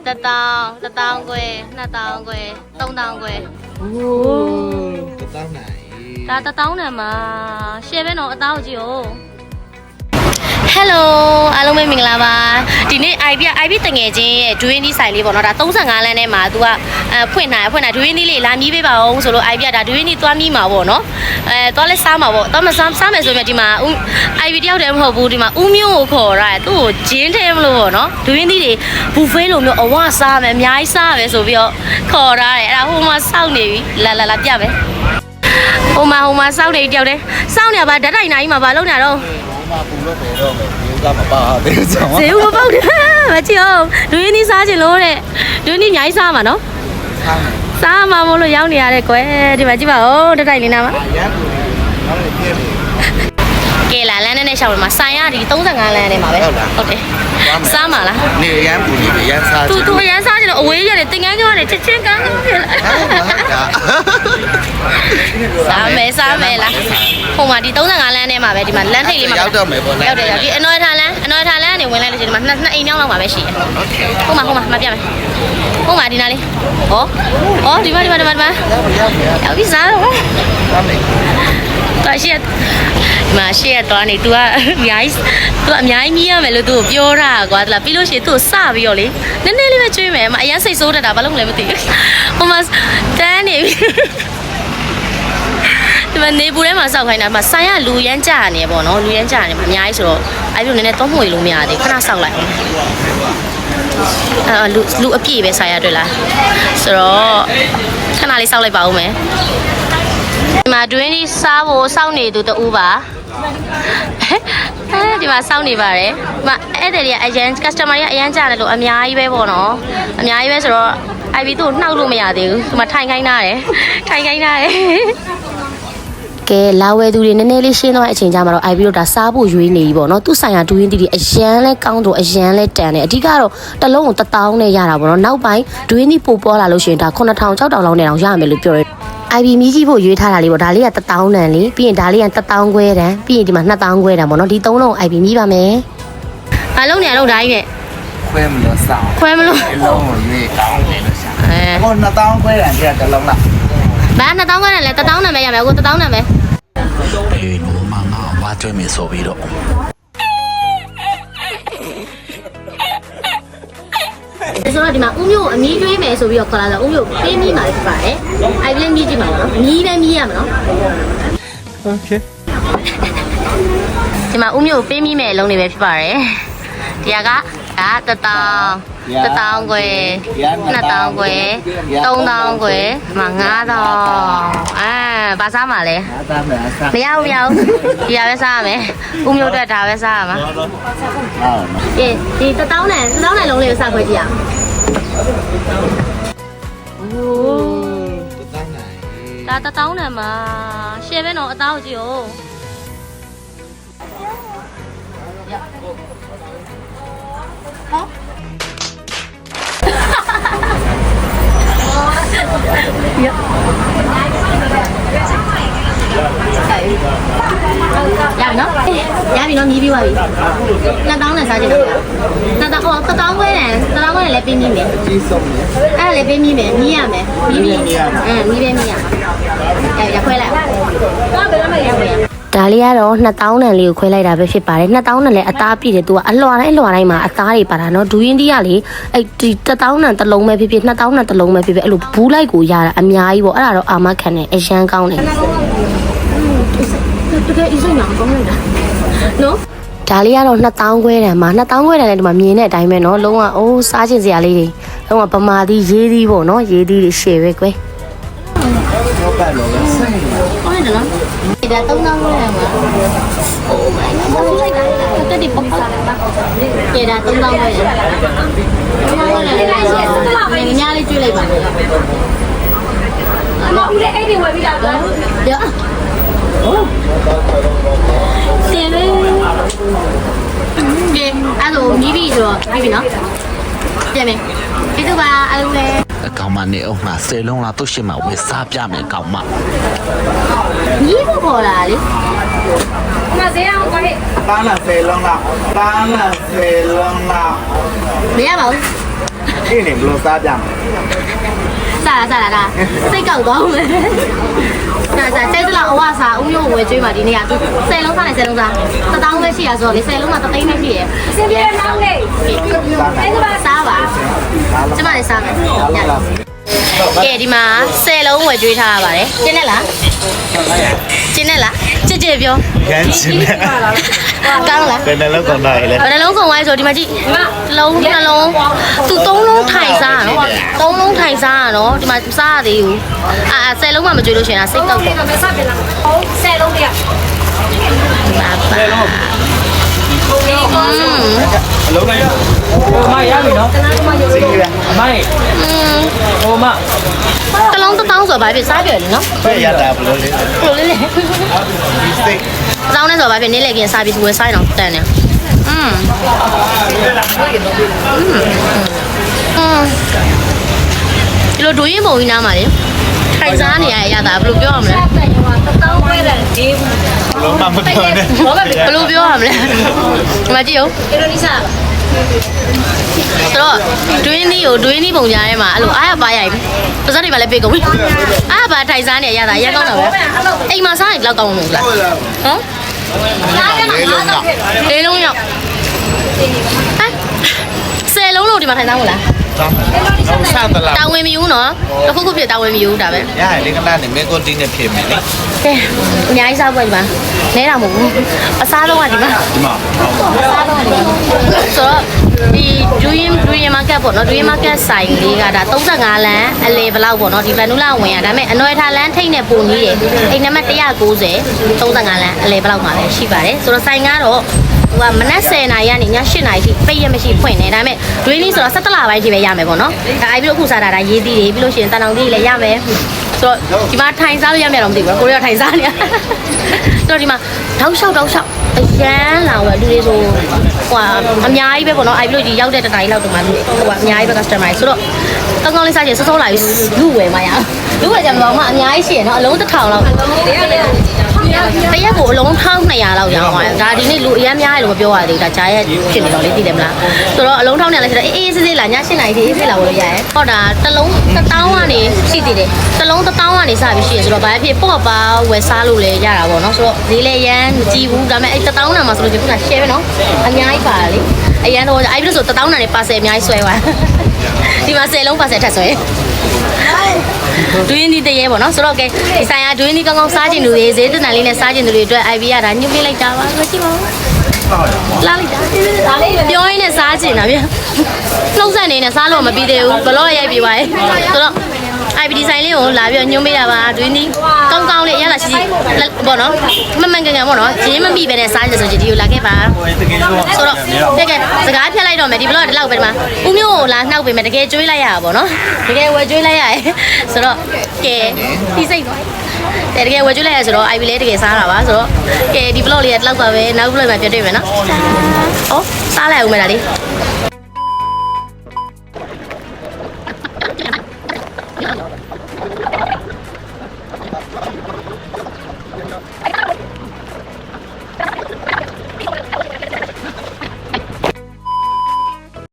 1000ခွဲ2000ခွဲ3000ခွဲโอ้1000ไหนဒါ1000နဲ့မှာရှယ်ပဲနော်အသားကိုကြည့်ဦးHello အားလုံးပဲမင်္ဂလာပါဒီနေ့ IB တငယ်ချင်းရဲ့ Doing ဒီဆိုင်လေးပေါ့နော်ဒါ35လမ်းထဲမှာ तू ကဖွင့်တာ Doing ဒီလေးလာမြည်ပေးပါအောင်ဆိုလို့ IB ကဒါ Doing ဒီသွားမြည်မှာပေါ့နော်သွားလဲစားမှာပေါ့သွားမစားမယ်ဆိုရင်ဒီမှာ IB တယောက်တည်းမဟုတ်ဘူးဒီမှာဦးမျိုးကိုခေါ်ရတယ်သူ့ကိုဂျင်းထဲမလို့ပေါ့နော် Doing ဒီတွေ buffet လိုမျိုးအဝစားမယ်အများကြီးစားမယ်ဆိုပြီးတော့ခေါ်ရတယ်အဲ့ဒါဟိုမှာစောင့်နေပြီလာပြမယ်ဟိုမှာစောင့်နေတယောက်တည်းစောင့်နေပါဓာတ်တိုင်နာကြီးမှာဘာလုပ်နေတော့มาปูလို့ပဲတော့မယ်ဒီကမပါသေးဘူးဆောင်ဈေးမပေါက်တယ်မကြည့်အောင်ဒွေးနီးစားချင်လို့တဲ့ဒွေးနီးအများကြီးစားမှာနော်စားမှာမလို့ရောက်နေရတယ်ကွယ်ဒီမှာကြည့်ပါဦးတက်တိုက်လေးနားမှာရမ်းပူနေနောက်လည်းပြည့်နေကဲလာလမ်းနဲ့ရှောက်မှာဆိုင်ရဒီ35လမ်းထဲမှာပဲဟုတ်တယ်စားမှာလားနေရမ်းပူနေပြီရမ်းစားသူရမ်းစားချင်လို့အဝေးရတယ်တင်ကန်းကျော်နေချက်ချင်းကန်းဖြစ်လာစားမယ်လားဟိုမှာဒီ35လမ်းထဲမှာပဲဒီမှာလမ်းထိပ်လေးမှာရောက်တော့မယ်ပေါ့နော်ရောက်တယ်ဒီအနော်ထားလမ်းကနေဝင်လိုက်လို့ဒီမှာနှစ်အိမ်မြောက်လောက်မှာပဲရှိတယ်ဟိုမှာမပြမယ်ဟိုမှာဒီနားလေးဩဒီမှာရောက်ပြီစားတော့တော့ရှေ့ဒီမှာရှေ့တော့နေ तू ကအများကြီးမြည်ရမယ်လို့ तू ကိုပြောတာကွာပြီးလို့ရှိရင် तू ကိုစပြီးတော့လေနည်းနည်းလေးပဲကျွေးမယ်အရင်စိတ်ဆိုးတတ်တာဘာလို့လဲမသိဘူးဟိုမှာတန်းနေပြီဒီမှာနေပူထဲမှာစောက်ခိုင်းတာမှာဆိုင်ရလူရမ်းကြနေပေါ့နော်လူရမ်းကြနေမှာအများကြီးဆိုတော့အဲ့လိုနည်းနည်းတော့မှွေလို့မရသေးခဏစောက်လိုက်လူအပြည့်ပဲဆိုင်ရတွေ့လားဆိုတော့ခဏလေးစောက်လိုက်ပါဦးမယ်ဒီမှာတွင်းကြီးစားဖို့စောင့်နေသူတူပါဒီမှာစောင့်နေပါတယ်ဒီမှာအဲ့တဲ့တွေကအရန် customer တွေကအရန်ကြတယ်လို့အများကြီးပဲပေါ့နော်အများကြီးပဲဆိုတော့ IB သူ့ကိုနှောက်လို့မရသေးဘူးဒီမှာထိုင်ခိုင်းထားတယ်ကဲလာဝဲသူတွေနည်းနည်းလေးရှင်းတော့အချိန်ကြာမှာတော့ IB တို့ဒါစားဖို့ရွေးနေပြီပေါ့နော်သူ့ဆိုင်ရာဒူးရင်းတီတွေအရန်လဲကောင်းတော့အရန်လဲတန်တယ်အဓိကတော့တစ်လုံးကို1000နဲ့ရတာပေါ့နော်နောက်ပိုင်းဒူးရင်းတီပို့ပေါ်လာလို့ရှိရင်ဒါ9000 6000လောက်နဲ့တောင်ရမယ်လို့ပြောတယ်IB မြည်ကြီးဖို့ရွေးထားတာလေးပေါ့ဒါလေးက1000တန်လေးပြီးရင်ဒါလေးက1000ခွဲတန်ပြီးရင်ဒီမှာ2000ခွဲတန်ပေါ့နော်ဒီ3လုံး IB မြည်ပါမယ်ဘာလုံးနေတော့ဓာကြီးနဲ့ခွဲမလို့စောင်းခွဲမလို့လုံးကိုရွေးကောင်းတယ်လို့ရှာဟို2000ခွဲတန်တဲ့တစ်လုံးလားဘာ2000ခွဲတန်လဲ1000တန်ပဲရမယ်ကို1000တန်ပဲအေးနိုမငါဝါကျွေးမယ်ဆိုပြီးတော့ဆိုတော့ဒီမှာဦးမျိုးအမီးကျွေးမယ်ဆိုပြီးတော့ခေါ်လာတော့ဦးမျိုးပေးမိမှာဖြစ်ပါတယ်။အိုင်လည်းမြည်ကြည့်မှာနော်။မြည်လည်းမြည်ရမှာနော်။ Okay ဒီမှာဦးမျိုးပေးမိမယ်အလုံးတွေပဲဖြစ်ပါတယ်။ဒီကဒါ1000ခွဲ2000ခွဲ3000ခွဲမှာ9000ဘာစားမှာလဲမရဘူးဒီရပဲစားရမယ်ဦးမျိုးတက်ဒါပဲစားရမှာအေးဒီ1000နဲ့လုံးလေးကိုစားခွဲကြည့်ရအောင်โอ้1000နဲ့ဒါ1000နဲ့မှာရှယ်ပဲနော်အသားကိုကြည့်ဦးရပြီနော်မြည်ပြီးပါပြီ2000နဲ့စားကြည့်တော့1000ခွဲတယ်1000ခွဲလည်းပေးမိမယ်ကြီးဆုံးတယ်အဲ့လည်းပေးမိမယ်မြည်ရမယ်မြည်ပဲမြည်ရမှာရခွဲလိုက်ဒါလေးကတော့2000တန်လေးကိုခွဲလိုက်တာပဲဖြစ်ပါတယ်2000တန်လည်းအသားပြည့်တယ်သူကအလွှာတိုင်းမှာအသားတွေပါတာနော်ဒူးရင်းတီးကလေအဲ့ဒီ1000တန်တစ်လုံးပဲဖြစ်ဖြစ်2000တန်တစ်လုံးပဲဖြစ်ဖြစ်အဲ့လိုဘူးလိုက်ကိုရတာအများကြီးပေါ့အဲ့ဒါတော့အာမခံတယ်အရန်ကောင်းတယ်တကယ်အစ်စညာကောင်းလိုက်တာနော်ဒါလေးကတော့2000ခွဲတန်မှာ2000ခွဲတန်လည်းဒီမှာမြင်တဲ့အတိုင်းပဲနော်လုံးဝအိုးစားချင်စရာလေးတွေလုံးဝပမာသီးရေးသီးပေါ့နော်ရေးသီးတွေရှယ်ပဲကွယ်ဟုတ်ပါတော့စိတ်ဟုတ်တယ်နော်ဒါ3000ခွဲတန်မှာโอ้ my god တက်ဒီပေါက်လာတာကဲဒါ3000ခွဲတန်ညလေးကျွေးလိုက်ပါမယ်ဦးလေးအဲ့ဒီဝယ်ပြီးတော့ရတယ်လေကဲအဲ့လိုမြည်ပြီးဆိုတော့ပြီးပြီနော်ပြန်မယ်ဒီသူပါအဲ့လိုလေကောင်မနေအောင်ငါ10လုံးလားသူ့ရှင်းမှာဝယ်စားပြမယ်ကောင်မမြည်ဖို့ပေါ်လာလေမစရအောင်ခေါ်တားလာ10လုံးလားမရပါဘူး นี่เนี่ยบลูซ่าจัง စားလာစိတ်ကောက်သွားဦးမယ်စားကျဲစလာအဝစားဦးမျိုးဝယ်ကျွေးပါဒီနေ့ကသူ10လုံးစားနဲ့10လုံးစား1000ပဲရှိရဆိုတော့လေ10လုံးမှာ3သိန်းပဲရှိရအစင်ပြေမောင်းလေးစားပါကျမလည်းစားမယ်ကဲဒီမှာ10လုံးဝယ်ကျွေးထားရပါတယ်ကျင်းနဲ့လားကျင်းနဲ့လားကြည့်ပြော แกนชินเนี่ย ကောင်းလား เป็นในแล้วก่อนได้เลย ဘယ်နှလုံးကုန်ဝိုင်းဆိုဒီမှာကြည့်လုံးနှလုံးသူ3လုံးထိုင်စားနော်3လုံးထိုင်စားရနော်ဒီမှာစားရသေးဘူး10လုံးမှမကြွေးလို့ရှင်လားစိတ်ကောက်တယ်10လုံးပြပါပါ အလုံးလိုက် ဟိုမရပြီနော် စီးရ အမိုက်ဟိုမ တစ်လုံး1000ဆိုတော့ဘာဖြစ်စားပြရလဲနော် ပဲရတာဘလို့လေ ဘယ်လိုလဲ ဒီစိတ် တောင်းနေဆိုတော့ဘာဖြစ်နေလေကင်စားပြီးဝယ်ဆိုင်တော့တန်တယ်ဒီလိုဒွေးရင်ပုံကြီးနားမှာလေထိုင်စားနေရတာဘယ်လိုပြောရမလဲ ဘလို့မှမပြောနဲ့ ဘယ်လိုပြောရမလဲဒီမှာကြည့်ဦးအင်ဒိုနီးရှားပါဆိုတော့ဒွေးနီးပုံကြားထဲမှာအဲ့လိုအားရပါရိုက်ပါစက်တွေမှာလည်းပြေကုန်ပြီအားပါထိုင်စားနေရတာရက်ကောင်းတာပဲအိမ်မှာစားရင်လောက်ကောင်းလို့လားဟမ်လေးလုံးရောက်ဟမ်10လုံးလို့ဒီမှာထိုင်စားမလား ต้องสร้างตลาด တာဝန်မယူနော်တစ်ခုခုဖြစ်တာဝန်မယူဒါပဲ ရရင်ဒီကနေ့နေမေကိုတင်းနဲ့ဖြစ်မယ်လေ ကဲအများကြီးစားပွဲဒီမှာနဲတာမဟုတ်ဘူးအစားလုံးကဒီမှာ ဒီမှာ ဆိုတော့ဒီဒူရင်မားကတ်ပေါ့နော်ဒူရင်မားကတ်ဆိုင်လေးကဒါ35လမ်းအလေဘလောက်ပေါ့နော်ဒီဗန်နူလာဝင်ရဒါပေမဲ့အနွယ်ထားလမ်းထိတ်နဲ့ပုံကြီးတယ်အိမ်နံပါတ်190 35လမ်းအလေဘလောက်မှာပဲရှိပါတယ်ဆိုတော့ဆိုင်ကတော့ဟိုကမနက်10:00နာရီကနေည8:00နာရီထိပိတ်ရမရှိဖွင့်နေဒါပေမဲ့ဒွေးလေးဆိုတော့17လပိုင်းထိပဲရမယ်ပေါ့နော်ဒါပြီးတော့အခုစားတာဒါရေးသီးတွေပြီးလို့ရှိရင်တန်တောင်သီးလည်းရမယ်ဆိုတော့ဒီမှာထိုင်စားလို့ရမယ်တော့မသိဘူးကိုရီးယားထိုင်စားနေရဆိုတော့ဒီမှာတောက်လျှောက်အရန်လာတော့လူတွေဆိုဟိုအများကြီးပဲပေါ့နော်အဲ့ပြီးလို့ဒီရောက်တဲ့တတိုင်းလောက်တော့မှဟိုအများကြီးပဲ customer ဆိုတော့ကောင်းကောင်းလေးစားချင်စောစောလာပြီးလူဝယ်မှရလူဝယ်ကြမှာအများကြီးရှိရနော်အလုံး1000လောက်တရက်ကိုအလုံး1200လောက်ရောင်းသွားတယ်ဒါဒီနေ့လူအများများလို့မပြောရသေးဘူးဒါဂျာရဲ့ဖြစ်နေတော့လေသိတယ်မလားဆိုတော့အလုံး1200လည်းဆိုတော့အေးဆေးလာည8:00နာရီထိအေးဆေးလာလို့ရရဲဟောတာတစ်လုံး1000ကနေရှိသေးတယ်တစ်လုံး1000ကနေစပြီးရှိရဆိုတော့ဘာဖြစ်ပေါ့ပါဝယ်စားလို့လည်းရတာပေါ့နော်ဆိုတော့ဈေးလည်းရမ်းမကြည့်ဘူးဒါပေမဲ့အဲ့1000နာမှာဆိုလို့ရှိရင်ခုန share ပဲနော်အများကြီးပါလေအရန်တော့အဲ့ပြီးလို့ဆို1000နာနဲ့ပါဆယ်အများကြီးဆွဲသွားဒီမှာ10လုံးပါဆယ်ထပ်ဆွဲဒွင်းဒီတရေပေါ့နော်ဆိုတော့ကဲဒီဆိုင်ကဒွင်းဒီကောင်းကောင်းစားကျင်လူတွေဈေးတနန်လေးနဲ့စားကျင်လူတွေအတွက် IV ရတာညှို့ပေးလိုက်တာပါဆိုကြည့်ပါဦးလာလိုက်တာပြောရင်းနဲ့စားကျင်တာဗျနှုတ်ဆက်နေနဲ့စားလို့မပြီးသေးဘူးဘလော့ရိုက်ပြီးပါရဲ့ဆိုတော့ IBD ဆိုင်လေးကိုလာပြီးညှို့ပေးတာပါဒွင်းဒီကောင်းကောင်းလေးရလာရှိပေါ့နော်မမှန်ကန်ကန်ပေါ့နော်ဂျင်းမမိပဲနဲ့စားကြဆိုကြည့်ဒီကိုလာခဲ့ပါဆိုတော့တကယ်စကားဖြတ်လိုက်တော့မယ်ဒီဘလော့ဒီလောက်ပဲဒီမှာဦးမျိုးကိုလာနှောက်ပေးမယ်တကယ်ကျွေးလိုက်ရတာပေါ့နော်တကယ်ဝယ်ကျွေးလိုက်ရတယ်ဆိုတော့ကဲဒီစိတ်တော့တကယ်ဝယ်ကျွေးလိုက်ရဆိုတော့ IB လေးတကယ်စားတာပါဆိုတော့ကဲဒီ vlog လေးကဒီလောက်ပါပဲနောက် vlog မှာပြန်တွေ့မယ်နော်ဟောစားလိုက်အောင်မယ်ဒါလေး